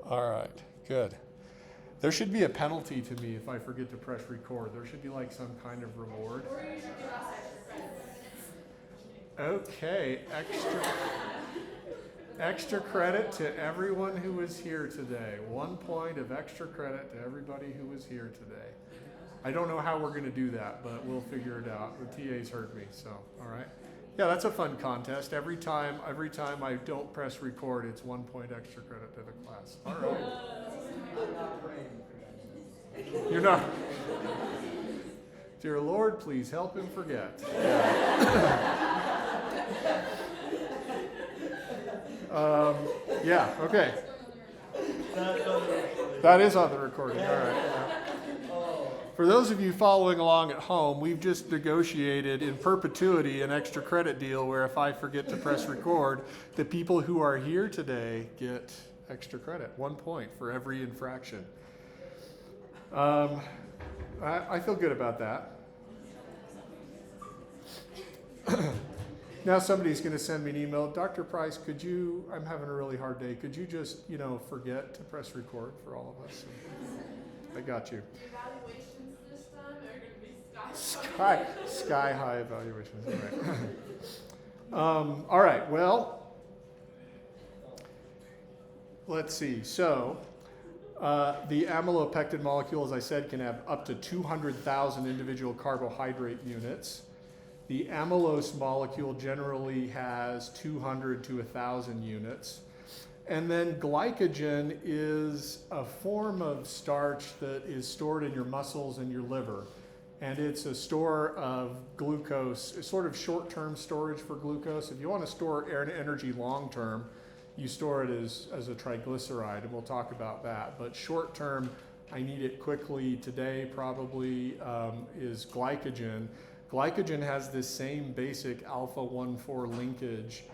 All right, good. There should be a penalty to me if I forget to press record. There should be like some kind of reward. Okay, extra credit to everyone who was here today. 1 point of extra credit to everybody who was here today. I don't know how we're going to do that, but we'll figure it out. The TA's heard me, so all right. Yeah, that's a fun contest. Every time I don't press record, it's 1 point extra credit to the class. All right. You're not. Dear Lord, please help him forget. Yeah, okay. That is on the recording. All right. Yeah. For those of you following along at home, we've just negotiated in perpetuity an extra credit deal where if I forget to press record, the people who are here today get extra credit, 1 point for every infraction. I feel good about that. Now somebody's going to send me an email. Dr. Price, I'm having a really hard day. Could you just, forget to press record for all of us? I got you. The evaluations this time are going to be Sky high evaluations. All right. All right. Well, let's see. So the amylopectin molecule, as I said, can have up to 200,000 individual carbohydrate units. The amylose molecule generally has 200 to 1,000 units. And then glycogen is a form of starch that is stored in your muscles and your liver. And it's a store of glucose, sort of short-term storage for glucose. If you want to store energy long-term, you store it as a triglyceride, and we'll talk about that. But short-term, I need it quickly today probably, is glycogen. Glycogen has this same basic alpha-1,4 linkage,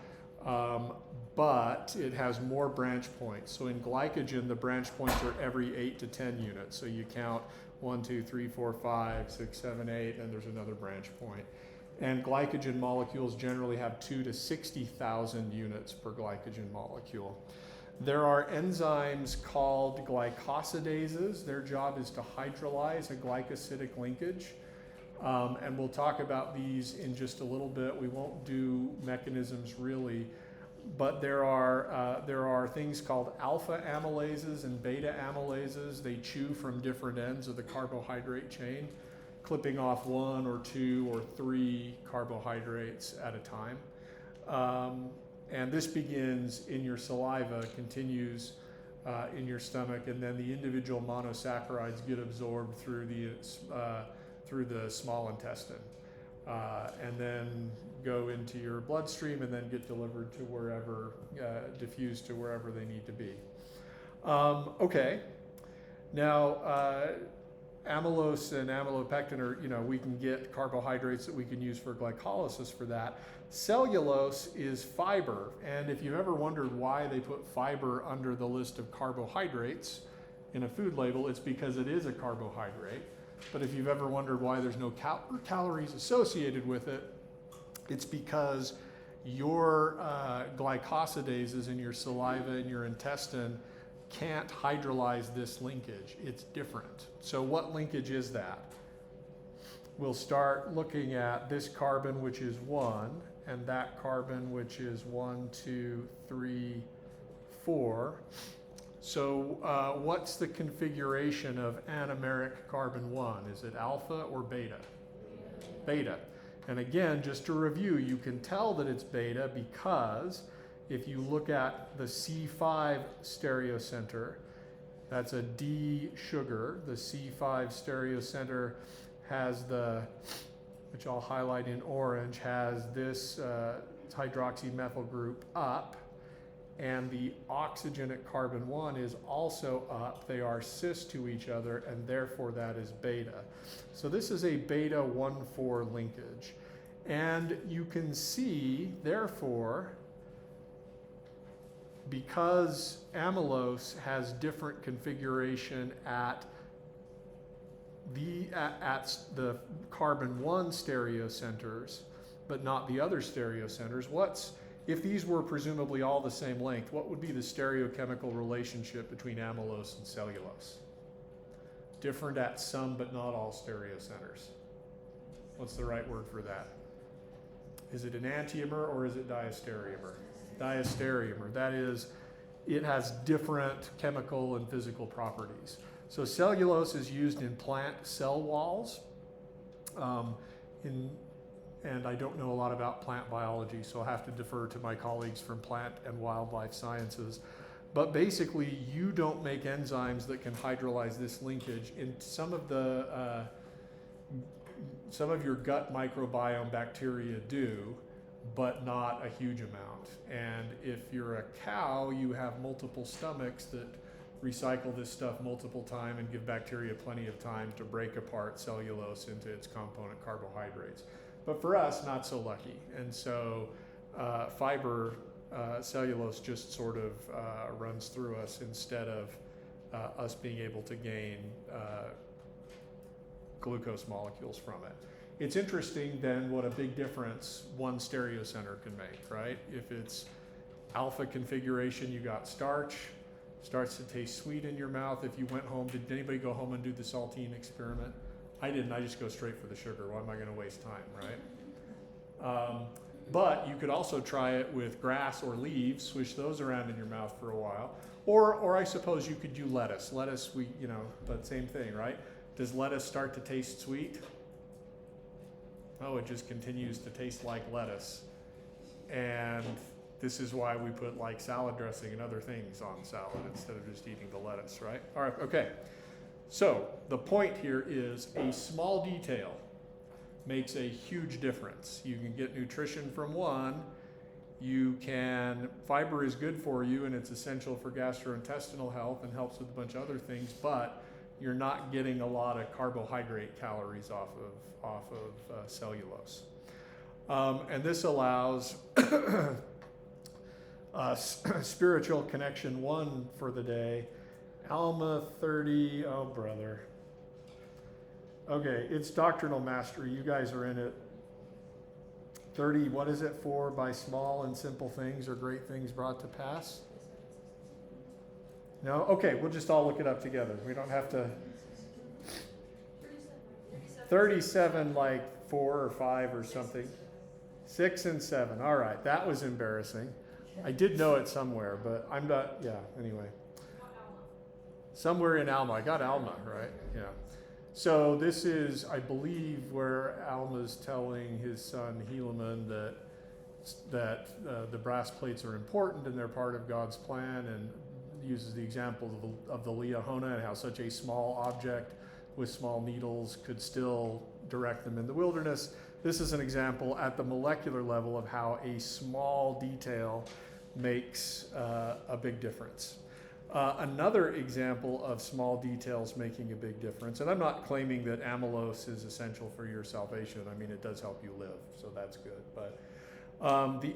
but it has more branch points. So in glycogen, the branch points are every 8 to 10 units. So you count 1, 2, 3, 4, 5, 6, 7, 8, and there's another branch point. And glycogen molecules generally have 2 to 60,000 units per glycogen molecule. There are enzymes called glycosidases. Their job is to hydrolyze a glycosidic linkage. And we'll talk about these in just a little bit. We won't do mechanisms really, but there are things called alpha amylases and beta amylases. They chew from different ends of the carbohydrate chain, clipping off 1 or 2 or 3 carbohydrates at a time. And this begins in your saliva, continues in your stomach, and then the individual monosaccharides get absorbed through the small intestine, and then go into your bloodstream and then get delivered to wherever, diffused to wherever they need to be. Okay, now amylose and amylopectin are, we can get carbohydrates that we can use for glycolysis for that. Cellulose is fiber, and if you've ever wondered why they put fiber under the list of carbohydrates in a food label, it's because it is a carbohydrate. But if you've ever wondered why there's no calories associated with it, it's because your glycosidases in your saliva and your intestine can't hydrolyze this linkage. It's different. So what linkage is that? We'll start looking at this carbon, which is 1, and that carbon, which is 1, 2, 3, 4. So what's the configuration of anomeric carbon 1? Is it alpha or beta? Beta. And again, just to review, you can tell that it's beta because if you look at the C5 stereocenter, that's a D sugar. The C5 stereocenter has which I'll highlight in orange, has this hydroxymethyl group up. And the oxygen at carbon 1 is also up. They are cis to each other, and therefore that is beta. So this is a beta 1,4 linkage. And you can see, therefore, because amylose has different configuration at the carbon 1 stereocenters, but not the other stereocenters, what's If these were presumably all the same length, what would be the stereochemical relationship between amylose and cellulose? Different at some but not all stereocenters. What's the right word for that? Is it an enantiomer or is it diastereomer? Diastereomer. That is, it has different chemical and physical properties. So cellulose is used in plant cell walls. And I don't know a lot about plant biology, so I'll have to defer to my colleagues from plant and wildlife sciences. But basically, you don't make enzymes that can hydrolyze this linkage. In some of your gut microbiome bacteria do, but not a huge amount. And if you're a cow, you have multiple stomachs that recycle this stuff multiple times and give bacteria plenty of time to break apart cellulose into its component carbohydrates. But for us, not so lucky. And so fiber cellulose just sort of runs through us instead of us being able to gain glucose molecules from it. It's interesting then what a big difference one stereocenter can make, right? If it's alpha configuration, you got starch, starts to taste sweet in your mouth. If you went home, did anybody go home and do the saltine experiment? I didn't, I just go straight for the sugar. Why am I gonna waste time, right? But you could also try it with grass or leaves, swish those around in your mouth for a while. Or I suppose you could do lettuce. Lettuce, but same thing, right? Does lettuce start to taste sweet? Oh, it just continues to taste like lettuce. And this is why we put like salad dressing and other things on salad instead of just eating the lettuce, right? All right, okay. So the point here is a small detail makes a huge difference. You can get nutrition from one. Fiber is good for you and it's essential for gastrointestinal health and helps with a bunch of other things, but you're not getting a lot of carbohydrate calories off of cellulose. And this allows spiritual connection 1 for the day. Alma 30, oh brother. Okay, it's doctrinal mastery. You guys are in it. 30, what is it for? By small and simple things or great things brought to pass? No? Okay, we'll just all look it up together. We don't have to. 37, like 4 or 5 or something. 6 and 7. All right, that was embarrassing. I did know it somewhere, but I'm not, yeah, anyway. Somewhere in Alma. I got Alma, right? Yeah. So this is, I believe, where Alma's telling his son Helaman that the brass plates are important and they're part of God's plan, and uses the example of the Liahona and how such a small object with small needles could still direct them in the wilderness. This is an example at the molecular level of how a small detail makes a big difference. Another example of small details making a big difference, and I'm not claiming that amylose is essential for your salvation. I mean, it does help you live, so that's good. But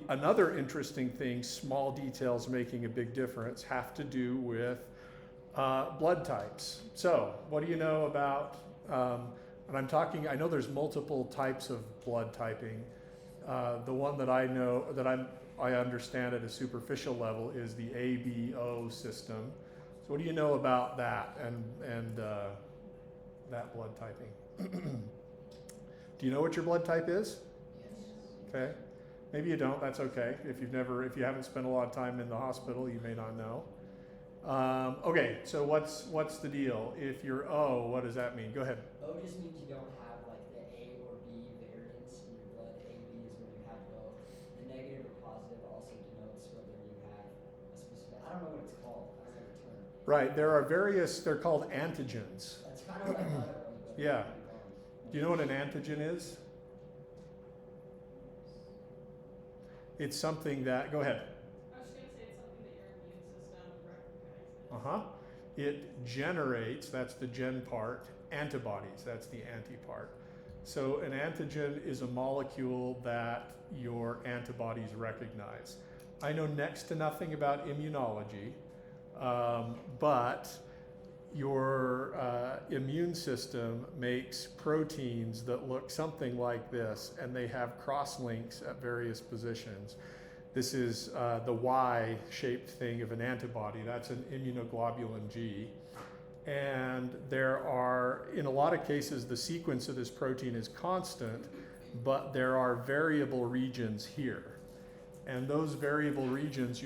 another interesting thing, small details making a big difference, have to do with blood types. So what do you know about, and I know there's multiple types of blood typing. The one that I know, that I understand at a superficial level, is the ABO system. So what do you know about that and that blood typing? Do you know what your blood type is? Yes. Okay. Maybe you don't, that's okay. If you haven't spent a lot of time in the hospital, you may not know. Okay, so what's the deal? If you're O, what does that mean? Go ahead. O just means you don't have like the A or B variants in your blood. A, B is when you have both. The negative or positive also denotes whether you have a specific, I don't know what it's called. I don't know the term. Right, there are various, they're called antigens. That's kind of like another one, but Yeah. Do you know what an antigen is? It's something that, go ahead. I was just gonna say it's something that your immune system recognizes. It generates, that's the gen part, antibodies, that's the anti part. So an antigen is a molecule that your antibodies recognize. I know next to nothing about immunology, but your immune system makes proteins that look something like this, and they have cross links at various positions. This is the Y-shaped thing of an antibody. That's an immunoglobulin G. And there are, in a lot of cases, the sequence of this protein is constant, but there are variable regions here. And those variable regions,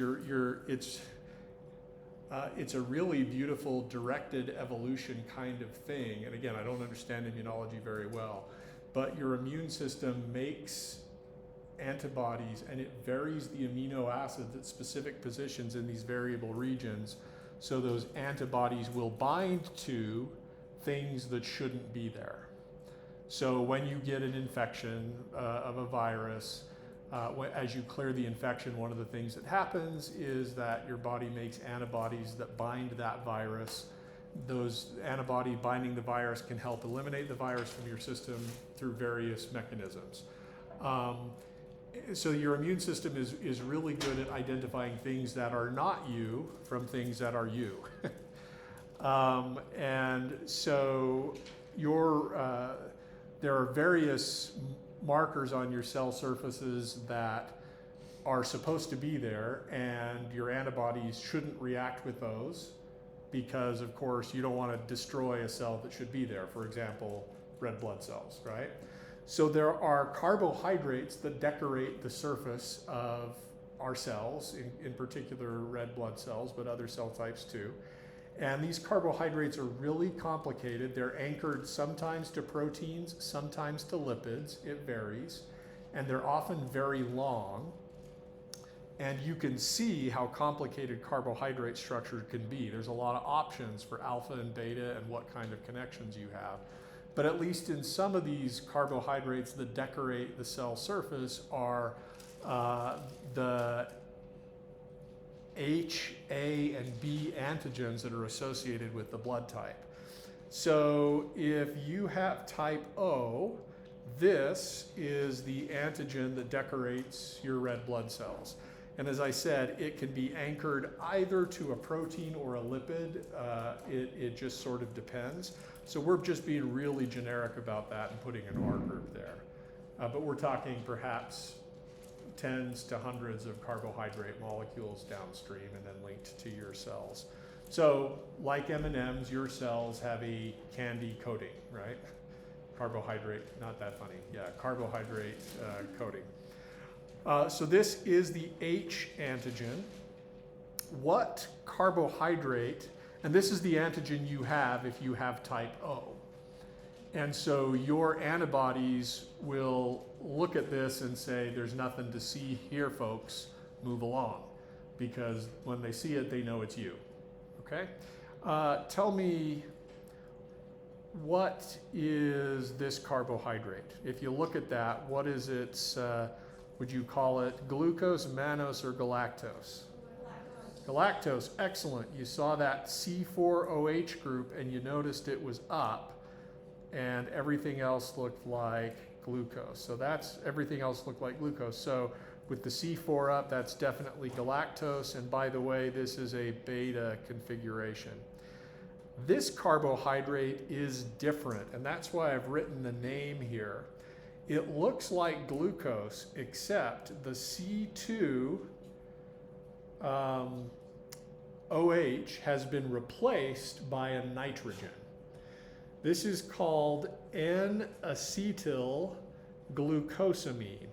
it's a really beautiful directed evolution kind of thing. And again, I don't understand immunology very well, but your immune system makes antibodies and it varies the amino acids at specific positions in these variable regions. So those antibodies will bind to things that shouldn't be there. So when you get an infection of a virus, as you clear the infection, one of the things that happens is that your body makes antibodies that bind that virus. Those antibody binding the virus can help eliminate the virus from your system through various mechanisms. So your immune system is really good at identifying things that are not you from things that are you. And so there are various markers on your cell surfaces that are supposed to be there, and your antibodies shouldn't react with those because, of course, you don't want to destroy a cell that should be there. For example, red blood cells, right? So there are carbohydrates that decorate the surface of our cells, in particular red blood cells, but other cell types too. And these carbohydrates are really complicated. They're anchored sometimes to proteins, sometimes to lipids. It varies. And they're often very long. And you can see how complicated carbohydrate structure can be. There's a lot of options for alpha and beta and what kind of connections you have. But at least in some of these carbohydrates that decorate the cell surface are the H, A, and B antigens that are associated with the blood type. So if you have type O, this is the antigen that decorates your red blood cells. And as I said, it can be anchored either to a protein or a lipid. It just sort of depends. So we're just being really generic about that and putting an R group there. But we're talking perhaps tens to hundreds of carbohydrate molecules downstream and then linked to your cells. So like M&Ms, your cells have a candy coating, right? Carbohydrate, not that funny. Yeah, carbohydrate coating. So this is the H antigen. What carbohydrate, and this is the antigen you have if you have type O. And so your antibodies will look at this and say, there's nothing to see here, folks, move along. Because when they see it, they know it's you, okay? Tell me, what is this carbohydrate? If you look at that, what is its, would you call it glucose, mannose, or galactose? Galactose, excellent. You saw that C4OH group and you noticed it was up and everything else looked like glucose. So that's, everything else looked like glucose. So with the C4 up, that's definitely galactose. And by the way, this is a beta configuration. This carbohydrate is different, and that's why I've written the name here. It looks like glucose, except the C2 OH has been replaced by a nitrogen. This is called N-acetyl glucosamine.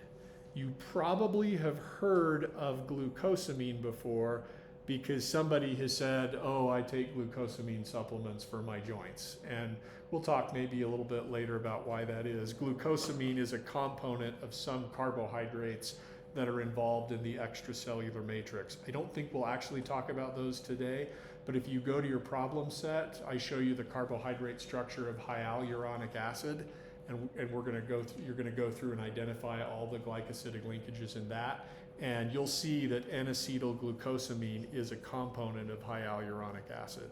You probably have heard of glucosamine before because somebody has said, oh, I take glucosamine supplements for my joints. And we'll talk maybe a little bit later about why that is. Glucosamine is a component of some carbohydrates that are involved in the extracellular matrix. I don't think we'll actually talk about those today, but if you go to your problem set, I show you the carbohydrate structure of hyaluronic acid, and we're going to go you're going to go through and identify all the glycosidic linkages in that, and you'll see that N-acetylglucosamine is a component of hyaluronic acid.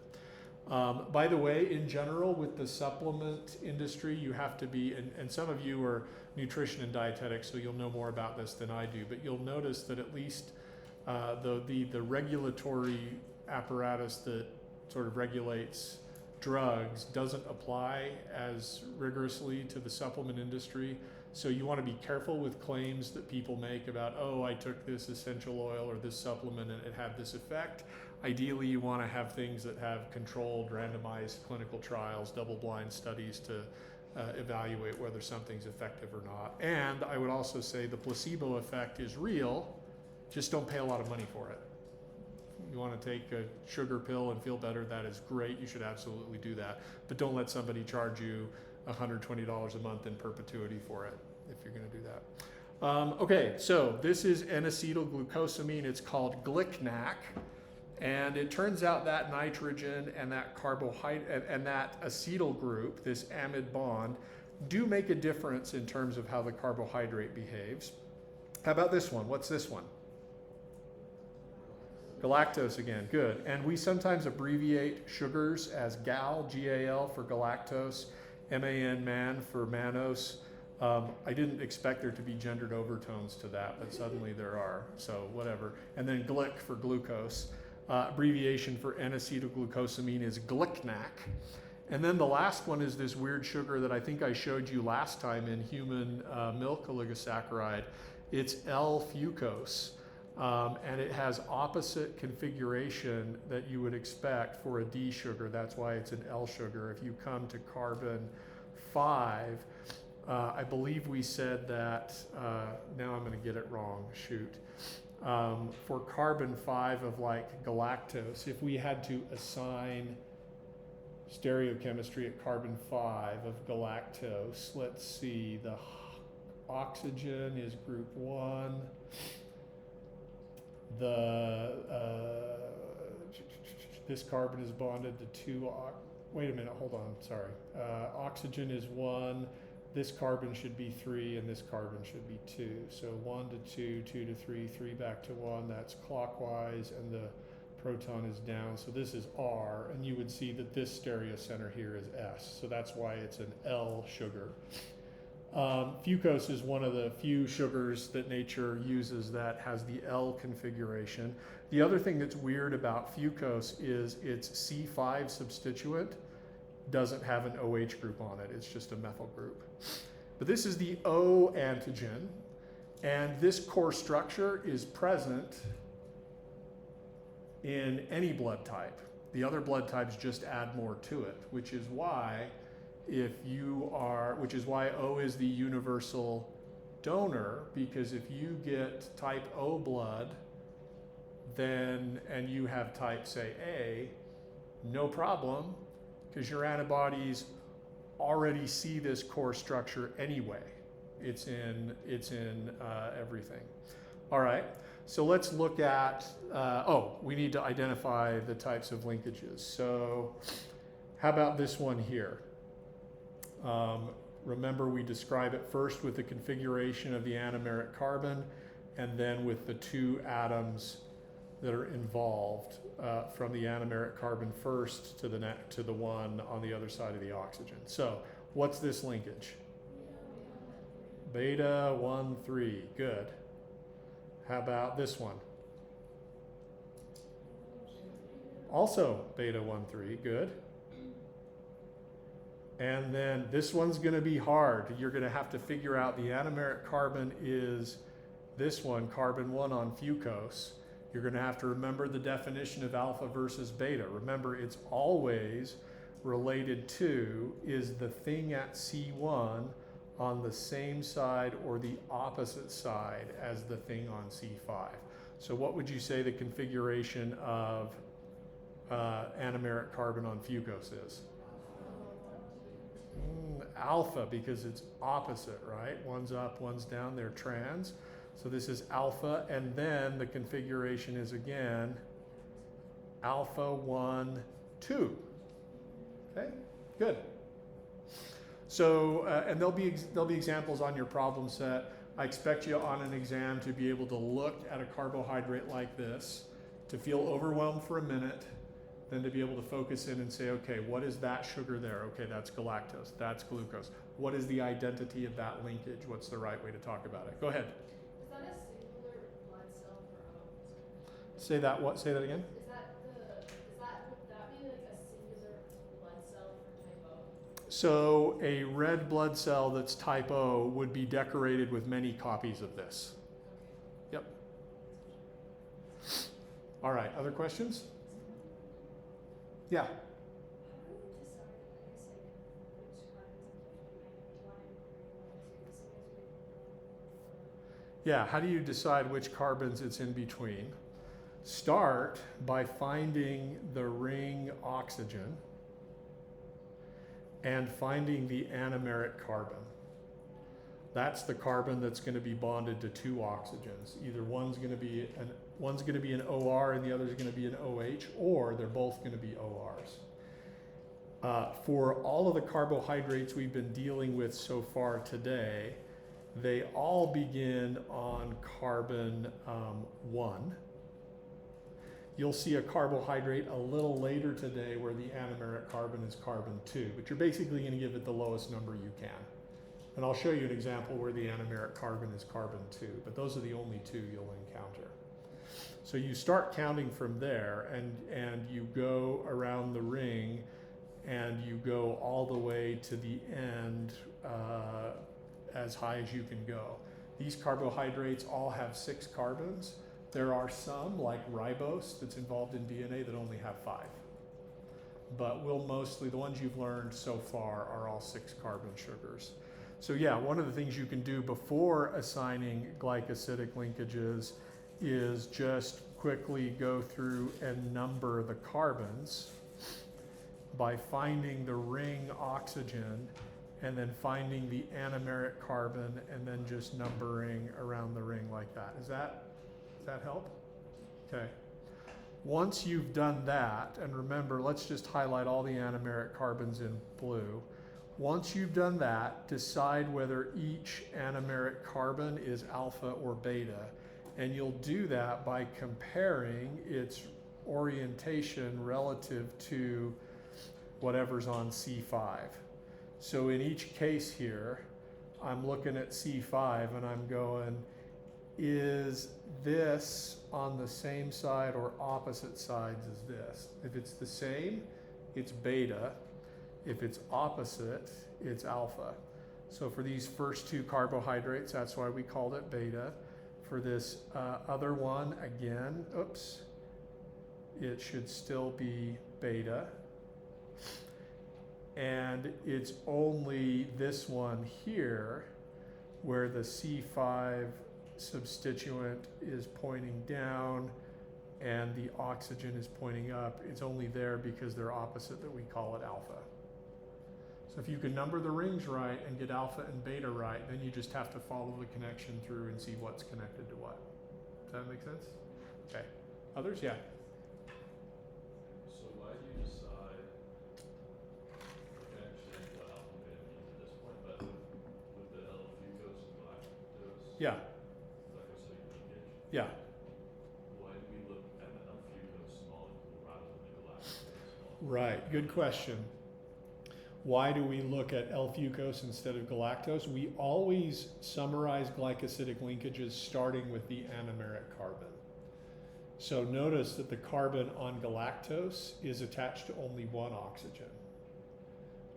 By the way, in general, with the supplement industry, you have to be, and some of you are nutrition and dietetics, so you'll know more about this than I do, but you'll notice that at least the regulatory apparatus that sort of regulates drugs doesn't apply as rigorously to the supplement industry. So you want to be careful with claims that people make about, oh, I took this essential oil or this supplement and it had this effect. Ideally, you want to have things that have controlled, randomized clinical trials, double-blind studies to evaluate whether something's effective or not. And I would also say the placebo effect is real, just don't pay a lot of money for it. You want to take a sugar pill and feel better, that is great, you should absolutely do that. But don't let somebody charge you $120 a month in perpetuity for it if you're going to do that. Okay, so this is N-acetylglucosamine. It's called Glicnac. And it turns out that nitrogen and that carbohydrate and that acetyl group, this amide bond, do make a difference in terms of how the carbohydrate behaves. How about this one? What's this one? Galactose again, good. And we sometimes abbreviate sugars as GAL, G-A-L for galactose, M-A-N, man for mannose. I didn't expect there to be gendered overtones to that, but suddenly there are, so whatever. And then GLIC for glucose. Abbreviation for N-acetylglucosamine is Glicnac. And then the last one is this weird sugar that I think I showed you last time in human milk oligosaccharide. It's L-fucose. And it has opposite configuration that you would expect for a D sugar. That's why it's an L sugar. If you come to carbon 5, I believe we said that, now I'm going to get it wrong, shoot. For carbon 5 of like galactose, if we had to assign stereochemistry at carbon 5 of galactose, let's see, the oxygen is group 1. This carbon is bonded to 2, wait a minute, hold on, sorry. Oxygen is 1, this carbon should be 3, and this carbon should be 2. So 1 to 2, 2 to 3, 3 back to 1, that's clockwise, and the proton is down. So this is R, and you would see that this stereocenter here is S. So that's why it's an L sugar. Fucose is one of the few sugars that nature uses that has the L configuration. The other thing that's weird about fucose is its C5 substituent doesn't have an OH group on it. It's just a methyl group. But this is the O antigen, and this core structure is present in any blood type. The other blood types just add more to it, which is why O is the universal donor, because if you get type O blood, then, and you have type, say, A, no problem, because your antibodies already see this core structure anyway. It's in everything. All right, so let's look at, we need to identify the types of linkages. So how about this one here? Remember, we describe it first with the configuration of the anomeric carbon, and then with the 2 atoms that are involved from the anomeric carbon first to the one on the other side of the oxygen. So what's this linkage? Beta 1,3, good. How about this one? Also beta 1,3, good. And then this one's going to be hard. You're going to have to figure out the anomeric carbon is this one, carbon 1 on fucose. You're going to have to remember the definition of alpha versus beta. Remember, it's always related to, is the thing at C1 on the same side or the opposite side as the thing on C5. So what would you say the configuration of anomeric carbon on fucose is? Alpha, because it's opposite, right? One's up, one's down, they're trans. So this is alpha, and then the configuration is again alpha 1, 2. Okay, good. So, and there'll be examples on your problem set. I expect you on an exam to be able to look at a carbohydrate like this, to feel overwhelmed for a minute, then to be able to focus in and say, okay, what is that sugar there? Okay, that's galactose, that's glucose. What is the identity of that linkage? What's the right way to talk about it? Go ahead. Is that a singular blood cell for Say that, what? Say that again? would that be like a singular blood cell for type O? So a red blood cell that's type O would be decorated with many copies of this. Yep. All right, other questions? Yeah. Yeah, how do you decide which carbons it's in between? Start by finding the ring oxygen and finding the anomeric carbon. That's the carbon that's going to be bonded to two oxygens. Either one's going to be an OR and the other's going to be an OH, or they're both going to be ORs. For all of the carbohydrates we've been dealing with so far today, they all begin on carbon 1. You'll see a carbohydrate a little later today where the anomeric carbon is carbon 2, but you're basically going to give it the lowest number you can. And I'll show you an example where the anomeric carbon is carbon 2, but those are the only two you'll encounter. So you start counting from there, and you go around the ring, and you go all the way to the end as high as you can go. These carbohydrates all have 6 carbons. There are some, like ribose, that's involved in DNA that only have 5. But the ones you've learned so far are all 6 carbon sugars. So yeah, one of the things you can do before assigning glycosidic linkages is just quickly go through and number the carbons by finding the ring oxygen and then finding the anomeric carbon and then just numbering around the ring like that. Does that help? Okay. Once you've done that, and remember, let's just highlight all the anomeric carbons in blue. Once you've done that, decide whether each anomeric carbon is alpha or beta. And you'll do that by comparing its orientation relative to whatever's on C5. So in each case here, I'm looking at C5 and I'm going, is this on the same side or opposite sides as this? If it's the same, it's beta. If it's opposite, it's alpha. So for these first 2 carbohydrates, that's why we called it beta. For this other one, again, it should still be beta. And it's only this one here where the C5 substituent is pointing down and the oxygen is pointing up. It's only there because they're opposite that we call it alpha. So if you can number the rings right and get alpha and beta right, then you just have to follow the connection through and see what's connected to what. Does that make sense? Okay. Others? Yeah. So why do you decide, okay, I understand what alpha and beta means at this point, but with the L-fucose and lactose, Yeah. glycosidic linkage, Yeah. why do we look at the L-fucose molecule rather than the galactose molecule? Right. Good question. Why do we look at L-fucose instead of galactose? We always summarize glycosidic linkages starting with the anomeric carbon. So notice that the carbon on galactose is attached to only 1 oxygen,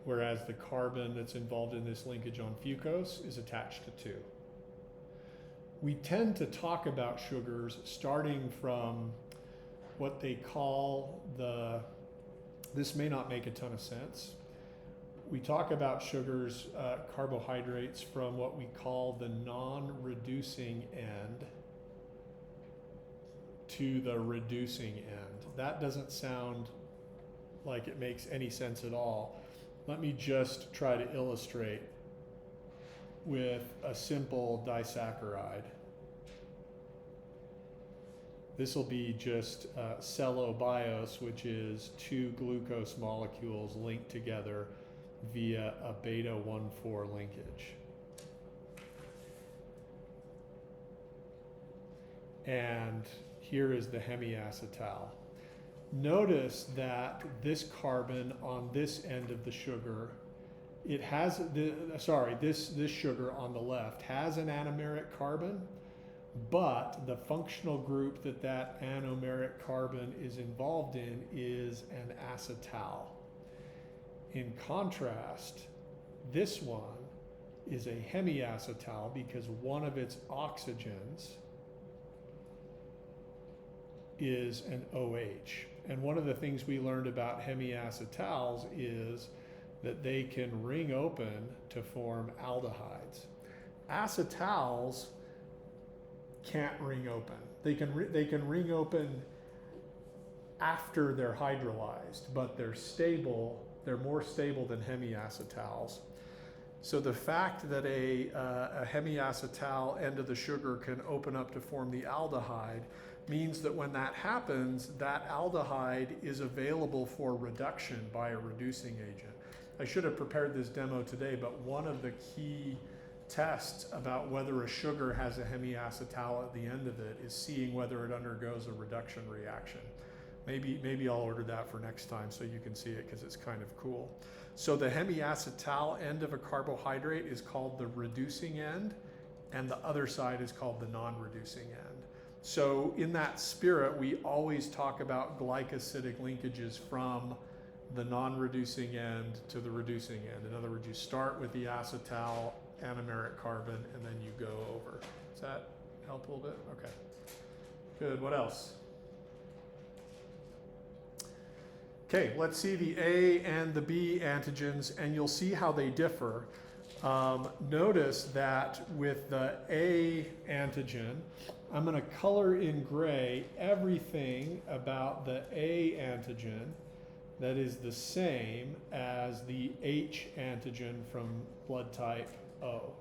whereas the carbon that's involved in this linkage on fucose is attached to 2. We tend to talk about sugars starting from what they call this may not make a ton of sense. We talk about sugars, carbohydrates from what we call the non-reducing end to the reducing end. That doesn't sound like it makes any sense at all. Let me just try to illustrate with a simple disaccharide. This will be just cellobiose, which is 2 glucose molecules linked together via a beta 1,4 linkage. And here is the hemiacetal. Notice that this carbon on this end of the sugar, it has this sugar on the left has an anomeric carbon, but the functional group that anomeric carbon is involved in is an acetal. In contrast, this one is a hemiacetal because one of its oxygens is an OH. And one of the things we learned about hemiacetals is that they can ring open to form aldehydes. Acetals can't ring open. They can ring open after they're hydrolyzed, but they're stable. They're more stable than hemiacetals. So the fact that a hemiacetal end of the sugar can open up to form the aldehyde means that when that happens, that aldehyde is available for reduction by a reducing agent. I should have prepared this demo today, but one of the key tests about whether a sugar has a hemiacetal at the end of it is seeing whether it undergoes a reduction reaction. Maybe I'll order that for next time so you can see it because it's kind of cool. So the hemiacetal end of a carbohydrate is called the reducing end, and the other side is called the non-reducing end. So in that spirit, we always talk about glycosidic linkages from the non-reducing end to the reducing end. In other words, you start with the acetal anomeric carbon and then you go over. Does that help a little bit? Okay. Good. What else? Okay, let's see the A and the B antigens, and you'll see how they differ. Notice that with the A antigen, I'm going to color in gray everything about the A antigen that is the same as the H antigen from blood type O.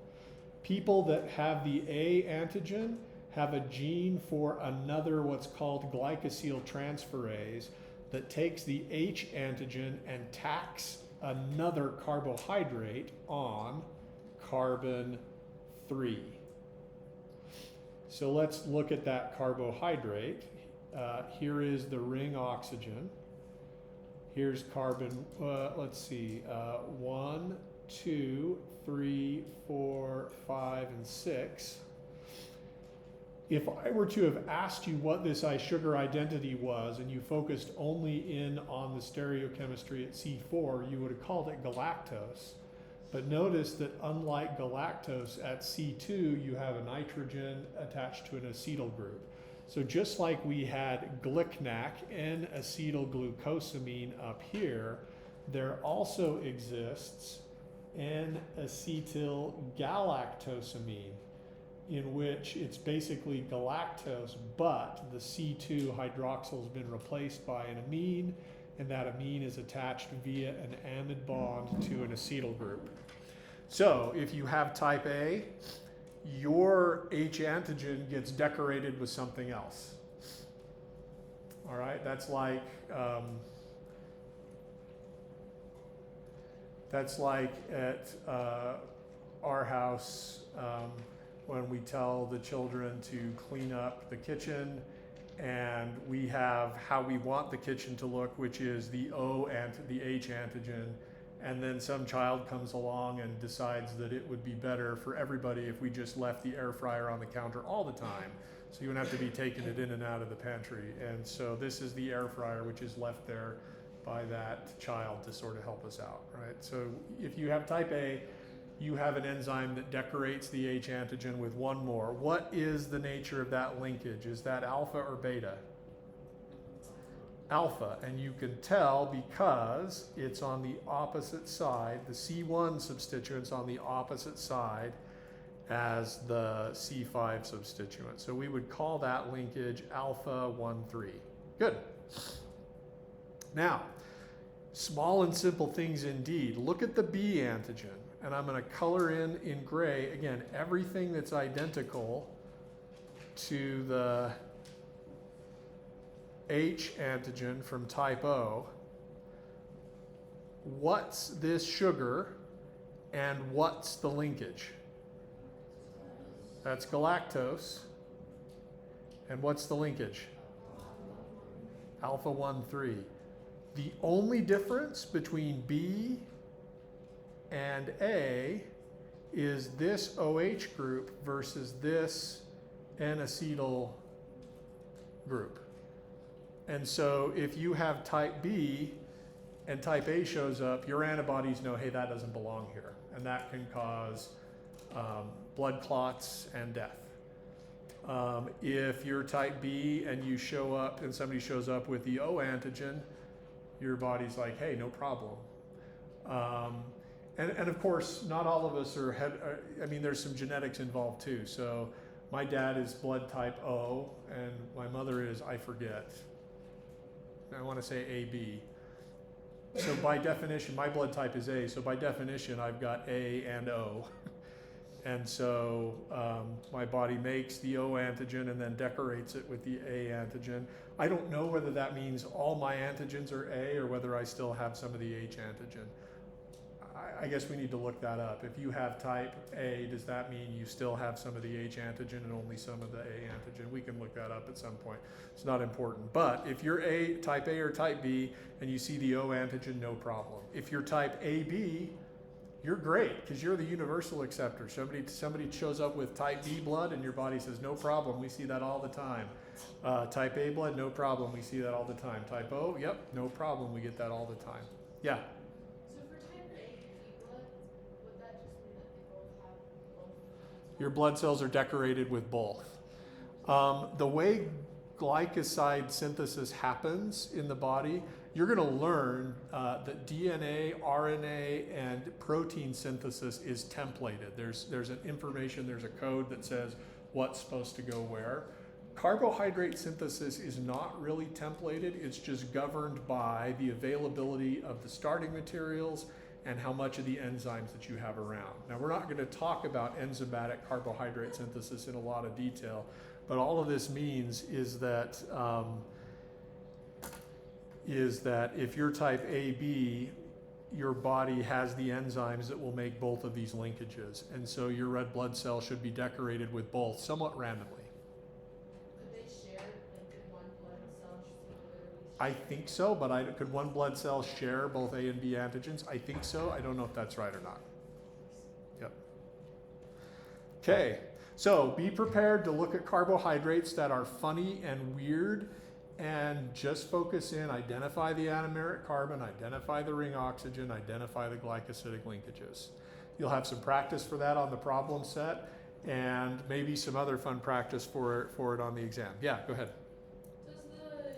People that have the A antigen have a gene for another what's called glycosyltransferase that takes the H antigen and tacks another carbohydrate on carbon 3. So let's look at that carbohydrate. Here is the ring oxygen. Here's carbon, let's see, 1, 2, 3, 4, 5, and 6. If I were to have asked you what this sugar identity was and you focused only in on the stereochemistry at C4, you would have called it galactose. But notice that unlike galactose at C2, you have a nitrogen attached to an acetyl group. So just like we had glicnac, N-acetylglucosamine up here, there also exists N-acetylgalactosamine, in which it's basically galactose, but the C2 hydroxyl has been replaced by an amine, and that amine is attached via an amide bond to an acetyl group. So if you have type A, your H antigen gets decorated with something else. All right, that's like at our house when we tell the children to clean up the kitchen, and we have how we want the kitchen to look, which is the O and the H antigen, and then some child comes along and decides that it would be better for everybody if we just left the air fryer on the counter all the time, so you wouldn't have to be taking it in and out of the pantry. And so this is the air fryer, which is left there by that child to sort of help us out, right? So if you have type A, you have an enzyme that decorates the H antigen with one more. What is the nature of that linkage? Is that alpha or beta? Alpha, and you can tell because it's on the opposite side. The C1 substituent's on the opposite side as the C5 substituent. So we would call that linkage alpha 1,3. Good. Now, small and simple things indeed. Look at the B antigen. And I'm going to color in gray, again, everything that's identical to the H antigen from type O. What's this sugar and what's the linkage? That's galactose. And what's the linkage? Alpha 1,3. The only difference between B and A is this OH group versus this N-acetyl group. And so if you have type B and type A shows up, your antibodies know, hey, that doesn't belong here. And that can cause blood clots and death. If you're type B and you show up and somebody shows up with the O antigen, your body's like, hey, no problem. And of course, not all of us I mean, there's some genetics involved too. So my dad is blood type O, and my mother is, I forget, I want to say AB. So by definition, my blood type is A, so by definition, I've got A and O. And so my body makes the O antigen and then decorates it with the A antigen. I don't know whether that means all my antigens are A or whether I still have some of the H antigen. I guess we need to look that up. If you have type A, does that mean you still have some of the H antigen and only some of the A antigen? We can look that up at some point. It's not important. But if you're type A or type B and you see the O antigen, no problem. If you're type AB, you're great because you're the universal acceptor. Somebody shows up with type B blood and your body says, no problem, we see that all the time. Type A blood, no problem, we see that all the time. Type O, yep, no problem, we get that all the time. Yeah? So for type A B blood, would that just mean that they both have both? Your blood cells are decorated with both. The way glycoside synthesis happens in the body, you're going to learn that DNA, RNA, and protein synthesis is templated. There's an information, there's a code that says what's supposed to go where. Carbohydrate synthesis is not really templated. It's just governed by the availability of the starting materials and how much of the enzymes that you have around. Now, we're not going to talk about enzymatic carbohydrate synthesis in a lot of detail, but all of this means is that if you're type AB, your body has the enzymes that will make both of these linkages. And so your red blood cell should be decorated with both somewhat randomly. Could they share, like, could one blood cell literally I think so, but could one blood cell share both A and B antigens? I think so. I don't know if that's right or not. Yep. Okay, so be prepared to look at carbohydrates that are funny and weird, and just focus in, identify the anomeric carbon, identify the ring oxygen, identify the glycosidic linkages. You'll have some practice for that on the problem set, and maybe some other fun practice for it on the exam. Yeah, go ahead. Does the carbon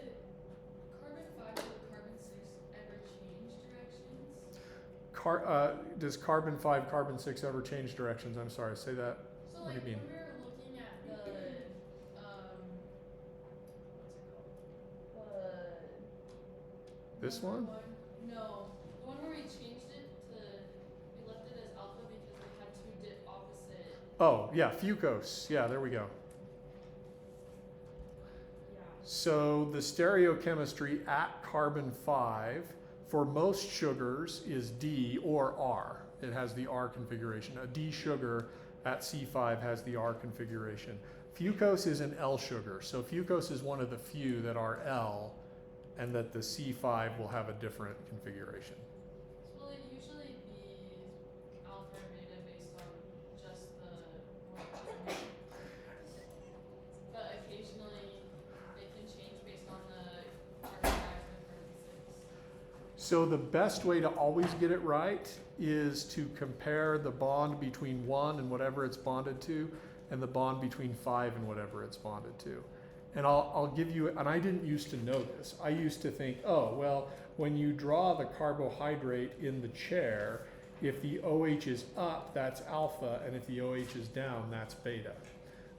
5 or carbon 6 ever change directions? Does carbon 5, carbon 6 ever change directions? I'm sorry, say that. So What do like you mean? when we were looking at the what's it called? This one? No, the one where we changed it to, we left it as alpha because they had two opposite. Oh, yeah, fucose. Yeah, there we go. Yeah. So the stereochemistry at carbon 5 for most sugars is D or R. It has the R configuration. A D sugar at C5 has the R configuration. Fucose is an L sugar. So fucose is one of the few that are L, and that the C5 will have a different configuration. So will it usually be alpha or beta based on just the but occasionally they can change based on the carbon 5 and carbon 6. So the best way to always get it right is to compare the bond between 1 and whatever it's bonded to, and the bond between 5 and whatever it's bonded to. And I'll give you, and I didn't used to know this. I used to think, oh, well, when you draw the carbohydrate in the chair, if the OH is up, that's alpha, and if the OH is down, that's beta.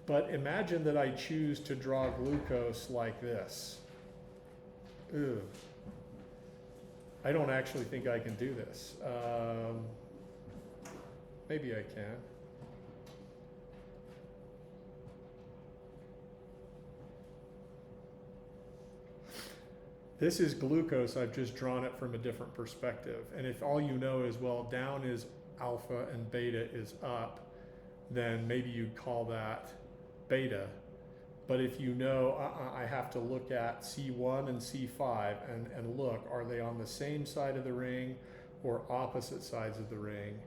But imagine that I choose to draw glucose like this. Ew. I don't actually think I can do this. Maybe I can. This is glucose. I've just drawn it from a different perspective. And if all you know is, well, down is alpha and beta is up, then maybe you'd call that beta. But if you know, I have to look at C1 and C5 and look, are they on the same side of the ring or opposite sides of the ring?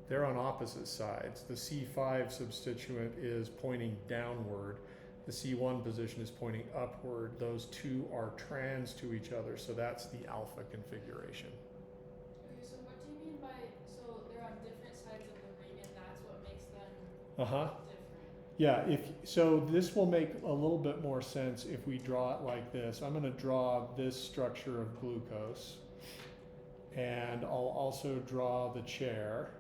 They're on opposite sides. The C5 substituent is pointing downward, The C1 position is pointing upward. Those two are trans to each other, so that's the alpha configuration. Okay, so what do you mean by, so they're on different sides of the ring and that's what makes them Uh-huh. different? Yeah, so this will make a little bit more sense if we draw it like this. I'm going to draw this structure of glucose, and I'll also draw the chair.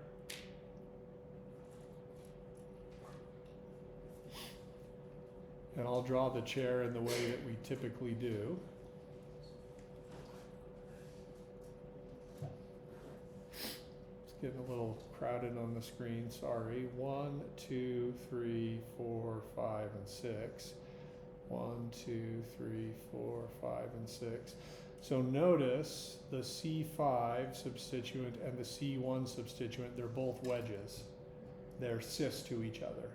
And I'll draw the chair in the way that we typically do. It's getting a little crowded on the screen, sorry. 1, 2, 3, 4, 5, and 6. 1, 2, 3, 4, 5, and 6. So notice the C5 substituent and the C1 substituent, they're both wedges. They're cis to each other.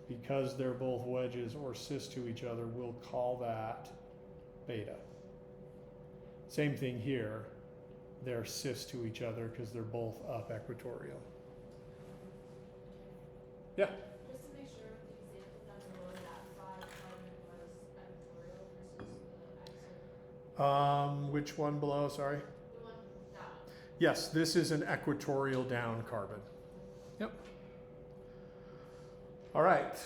Because they're both wedges or cis to each other, we'll call that beta. Same thing here. They're cis to each other because they're both up equatorial. Yeah? Just to make sure with the example down below, that 5 carbon was equatorial versus the axis. Which one below, sorry? The one down. Yes, this is an equatorial down carbon. Yep. All right.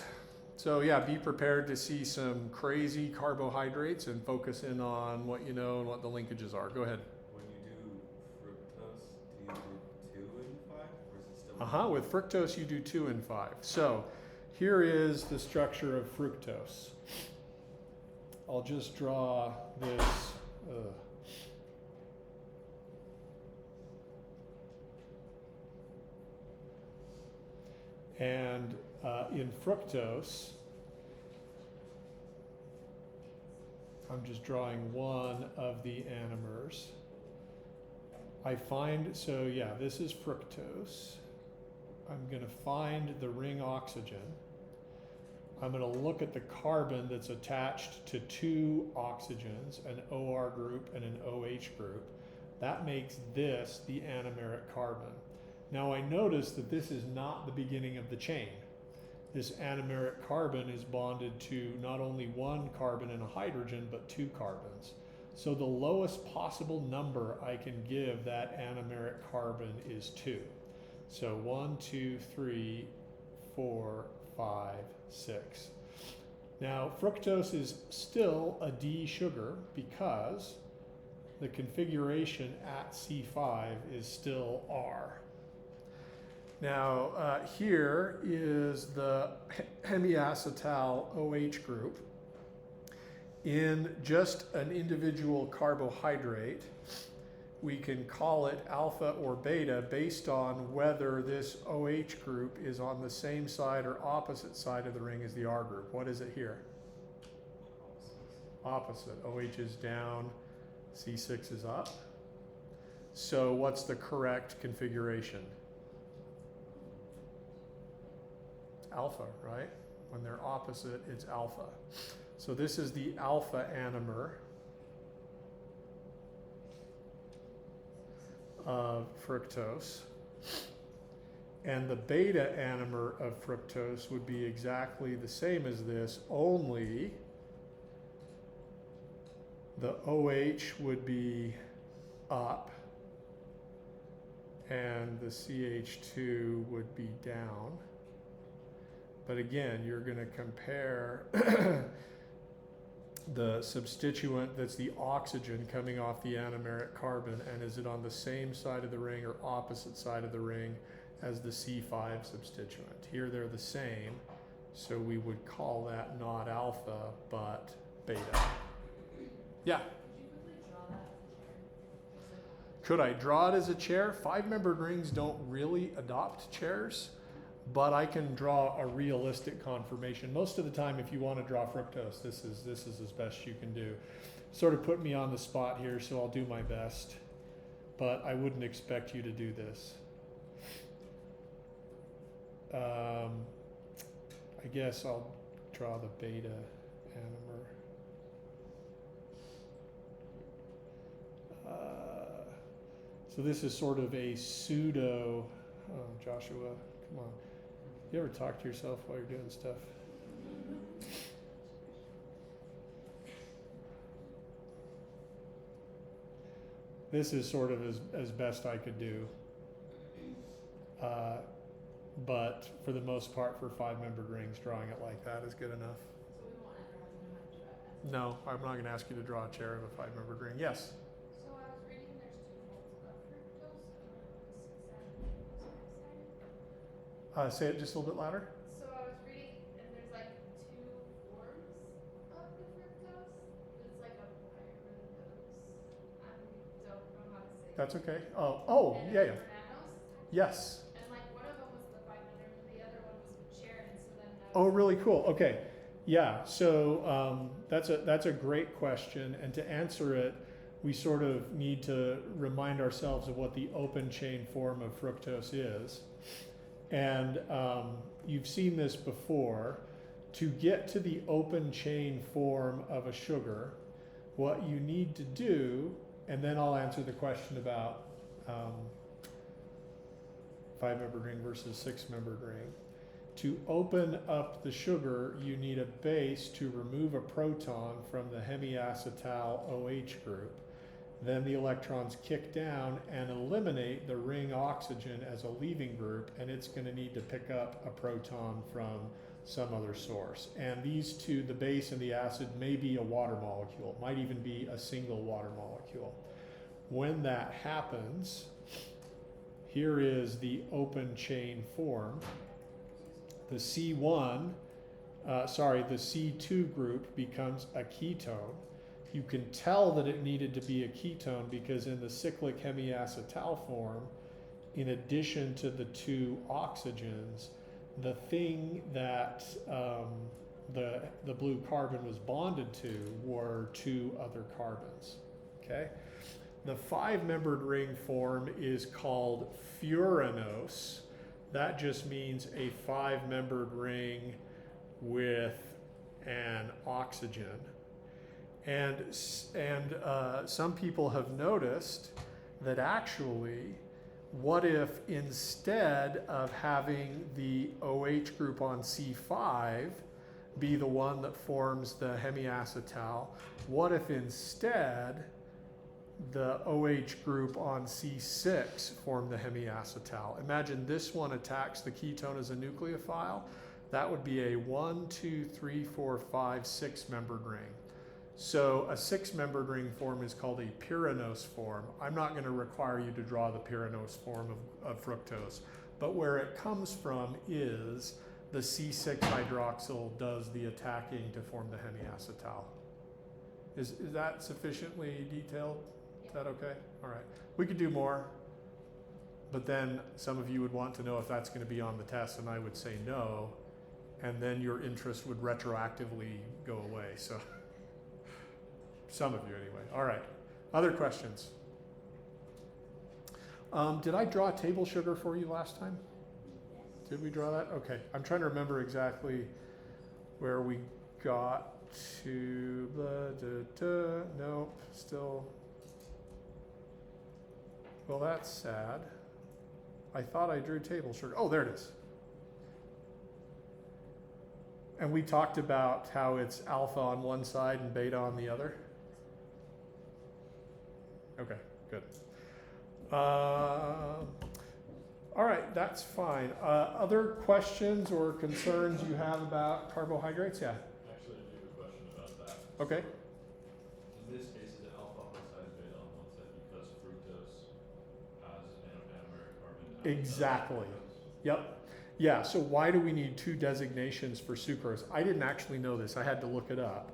So yeah, be prepared to see some crazy carbohydrates and focus in on what you know and what the linkages are. Go ahead. When you do fructose, do you do 2 and 5, or is it still? With fructose you do 2 and 5. So here is the structure of fructose. I'll just draw this. And in fructose, I'm just drawing one of the anomers. So yeah, this is fructose. I'm going to find the ring oxygen. I'm going to look at the carbon that's attached to 2 oxygens, an OR group and an OH group. That makes this the anomeric carbon. Now I notice that this is not the beginning of the chain. This anomeric carbon is bonded to not only 1 carbon and a hydrogen, but 2 carbons. So the lowest possible number I can give that anomeric carbon is 2. So 1, 2, 3, 4, 5, 6. Now fructose is still a D sugar because the configuration at C5 is still R. Now here is the hemiacetal OH group. In just an individual carbohydrate, we can call it alpha or beta based on whether this OH group is on the same side or opposite side of the ring as the R group. What is it here? Opposite. OH is down, C6 is up. So what's the correct configuration? Alpha, right? When they're opposite, it's alpha. So this is the alpha anomer of fructose. And the beta anomer of fructose would be exactly the same as this, only the OH would be up and the CH2 would be down. But again, you're going to compare the substituent that's the oxygen coming off the anomeric carbon, and is it on the same side of the ring or opposite side of the ring as the C5 substituent? Here they're the same, so we would call that not alpha, but beta. Yeah? Could you quickly draw that as a chair? Could I draw it as a chair? 5-membered rings don't really adopt chairs, but I can draw a realistic conformation. Most of the time, if you want to draw fructose, this is as best you can do. Sort of put me on the spot here, so I'll do my best, but I wouldnwouldn't expect you to do this. I guess I'll draw the beta anomer. So this is sort of a pseudo, Joshua, come on. You ever talk to yourself while you're doing stuff? This is sort of as best I could do. But for the most part, for 5-membered rings, drawing it like that is good enough. So we won't ever have to know how to draw it. No, I'm not gonna ask you to draw a chair of a 5-membered ring. Yes? So I was reading there's two forms of fructose, and one of them is 6 Say it just a little bit louder. So I was reading, and there's like two forms of the fructose. It's like a pyridose. I don't know how to say it. That's okay. Oh, And yeah, yeah. Mannose. Yes. And like one of them was the 500, and the other one was with Sharon. So then. Oh, really cool. Okay. Yeah. So that's a great question, and to answer it, we sort of need to remind ourselves of what the open chain form of fructose is. And you've seen this before. To get to the open chain form of a sugar, what you need to do, and then I'll answer the question about 5-membered ring versus 6-membered ring. To open up the sugar, you need a base to remove a proton from the hemiacetal OH group. Then the electrons kick down and eliminate the ring oxygen as a leaving group, and it's going to need to pick up a proton from some other source. And these two, the base and the acid, may be a water molecule, might even be a single water molecule. When that happens, here is the open chain form. The the C2 group becomes a ketone. You can tell that it needed to be a ketone because in the cyclic hemiacetal form, in addition to the two oxygens, the thing that the blue carbon was bonded to were two other carbons. Okay? The 5-membered ring form is called furanose. That just means a 5-membered ring with an oxygen. And some people have noticed that actually, what if instead of having the OH group on C5 be the one that forms the hemiacetal, what if instead the OH group on C6 formed the hemiacetal? Imagine this one attacks the ketone as a nucleophile. That would be a 1, 2, 3, 4, 5, 6-membered ring. So a 6-membered ring form is called a pyranose form. I'm not going to require you to draw the pyranose form of fructose, but where it comes from is the C6 hydroxyl does the attacking to form the hemiacetal. Is that sufficiently detailed? Is that okay? All right. We could do more, but then some of you would want to know if that's going to be on the test, and I would say no, and then your interest would retroactively go away. So some of you anyway. All right. Other questions? Did I draw table sugar for you last time? Did we draw that? Okay. I'm trying to remember exactly where we got to. Nope. Still. Well, that's sad. I thought I drew table sugar. Oh, there it is. And we talked about how it's alpha on one side and beta on the other. Okay, good. All right, that's fine. Other questions or concerns you have about carbohydrates? Yeah. Actually, I do have a question about that. Okay. In this case, is it alpha on one side, beta on one side, because fructose has an anomeric carbon? Exactly. Yep. Yeah, so why do we need two designations for sucrose? I didn't actually know this. I had to look it up.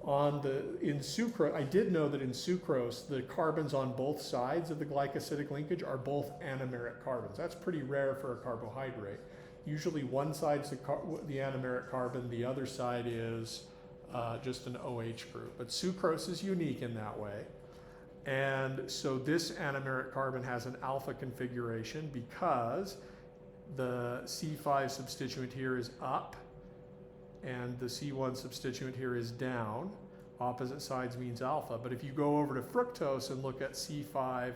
In sucrose, I did know that in sucrose, the carbons on both sides of the glycosidic linkage are both anomeric carbons. That's pretty rare for a carbohydrate. Usually one side's the anomeric carbon, the other side is just an OH group. But sucrose is unique in that way. And so this anomeric carbon has an alpha configuration because the C5 substituent here is up and the C1 substituent here is down. Opposite sides means alpha. But if you go over to fructose and look at C5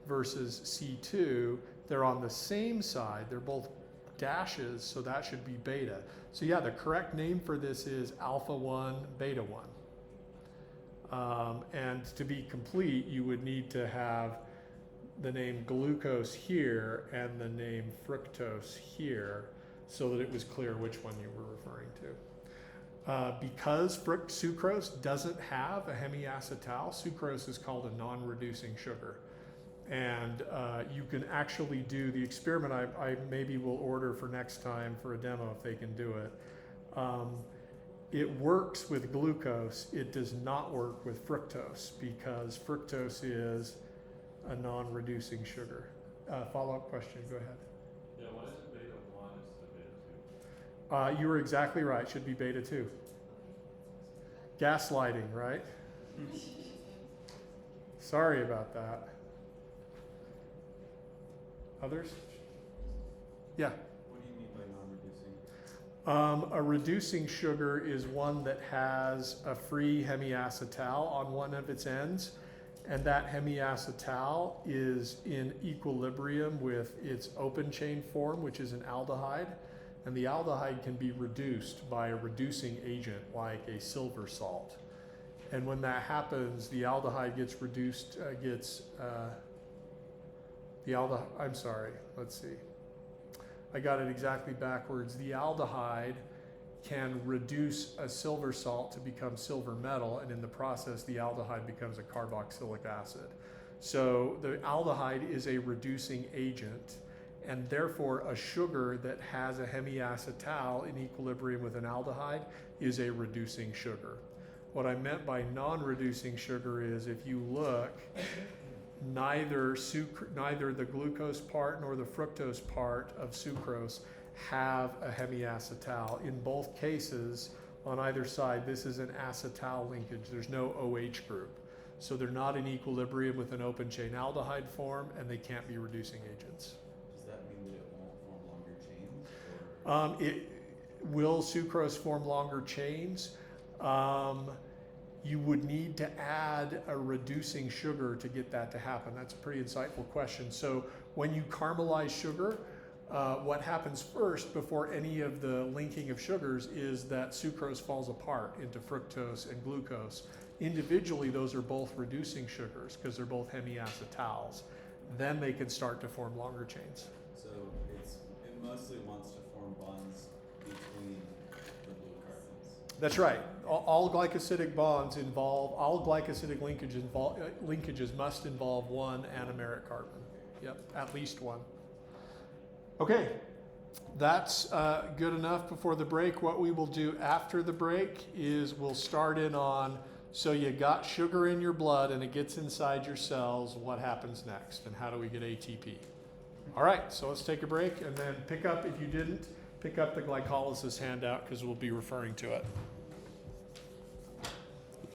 versus C2, they're on the same side. They're both dashes, so that should be beta. So yeah, the correct name for this is alpha 1, beta 1. And to be complete, you would need to have the name glucose here and the name fructose here so that it was clear which one you were referring to. Because sucrose doesn't have a hemiacetal, sucrose is called a non-reducing sugar. And you can actually do the experiment I maybe will order for next time for a demo if they can do it. It works with glucose. It does not work with fructose because fructose is a non-reducing sugar. Follow-up question, go ahead. Yeah, why is it beta 1 instead of beta 2? You were exactly right, should be beta 2. Gaslighting, right? Sorry about that. Others? Yeah. What do you mean by non-reducing? A reducing sugar is one that has a free hemiacetal on one of its ends, and that hemiacetal is in equilibrium with its open chain form, which is an aldehyde, and the aldehyde can be reduced by a reducing agent like a silver salt. And when that happens, the aldehyde gets reduced, I'm sorry, let's see. I got it exactly backwards. The aldehyde can reduce a silver salt to become silver metal, and in the process, the aldehyde becomes a carboxylic acid. So the aldehyde is a reducing agent, and therefore a sugar that has a hemiacetal in equilibrium with an aldehyde is a reducing sugar. What I meant by non-reducing sugar is if you look, neither the glucose part nor the fructose part of sucrose have a hemiacetal. In both cases, on either side, this is an acetal linkage. There's no OH group. So they're not in equilibrium with an open chain aldehyde form, and they can't be reducing agents. Does that mean that it won't form longer chains? Will sucrose form longer chains? You would need to add a reducing sugar to get that to happen. That's a pretty insightful question. So when you caramelize sugar, what happens first before any of the linking of sugars is that sucrose falls apart into fructose and glucose. Individually, those are both reducing sugars because they're both hemiacetals. Then they can start to form longer chains. So it mostly wants to form bonds between the blue carbons. That's right. All glycosidic bonds involve, all glycosidic linkages must involve one anomeric carbon. Yep, at least one. Okay, that's good enough before the break. What we will do after the break is we'll start in on, so you got sugar in your blood and it gets inside your cells, what happens next and how do we get ATP? All right, so let's take a break and then pick up, if you didn't, pick up the glycolysis handout because we'll be referring to it.